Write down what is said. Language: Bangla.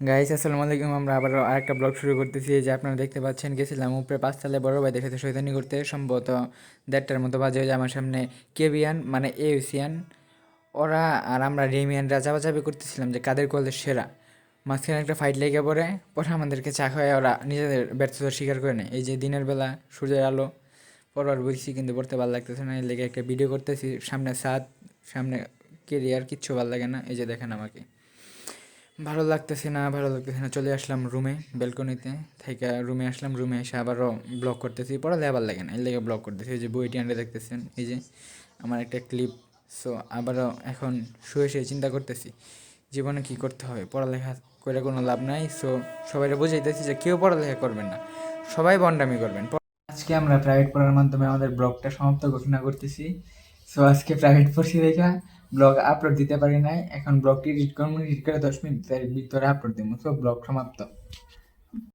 গাইস আসসালামু আলাইকুম। আমরা আবার আরেকটা ব্লগ শুরু করতেছি। এই যে আপনারা দেখতে পাচ্ছেন, গেছিলাম উপরে 5 তলায় বড় ভাই দেখেছে শয়তানি করতে। সম্ভবত 1:30টার মতো বাজে। ওই যে আমার সামনে কেবিয়ান মানে এউসিয়ান ওরা আর আমরা রেমিয়ানরা চাপাচাপি করতেছিলাম যে কাদের কলেজ সেরা। মাঝখানে একটা ফাইট লেগে পরে আমাদেরকে চা খাওয়ায় ওরা নিজেদের ব্যর্থতা স্বীকার করে নেয়। এই যে দিনের বেলা সূর্যের আলো পড়বার বলছি, কিন্তু পড়তে ভালো লাগতেছে না, এর লেগে একটা ভিডিও করতেছি। সামনে ছাদ, সামনে কেরিয়ার, কিচ্ছু ভালো লাগে না। এই যে দেখেন আমাকে, ভালো লাগতেছে না। চলে আসলাম রুমে, ব্যালকনিতে থেকে রুমে আসলাম। রুমে এসে আবারও ব্লগ করতেছি, পড়ালে আবার লাগে না, এর লেগে ব্লগ করতেছি। এই যে বইটি আনতে দেখতেছেন, এই যে আমার একটা ক্লিপ। সো আবারও এখন শুয়ে শুয়ে চিন্তা করতেছি জীবনে কী করতে হবে। পড়ালেখা করে কোনো লাভ নাই। সো সবাই বুঝাইতেছি যে কেউ পড়ালেখা করবেন না, সবাই বন্ডামি করবেন। আজকে আমরা প্রাইভেট পড়ার মাধ্যমে আমাদের ব্লগটা সমাপ্ত ঘোষণা করতেছি। সো আজকে প্রাইভেট পড়ছি দেখা ব্লগ আপলোড দিতে পারি নাই। এখন ব্লগটি এডিট করবো, এডিট করে 10 মিনিটের ভিতরে আপলোড দেবো। সো ব্লগ সমাপ্ত।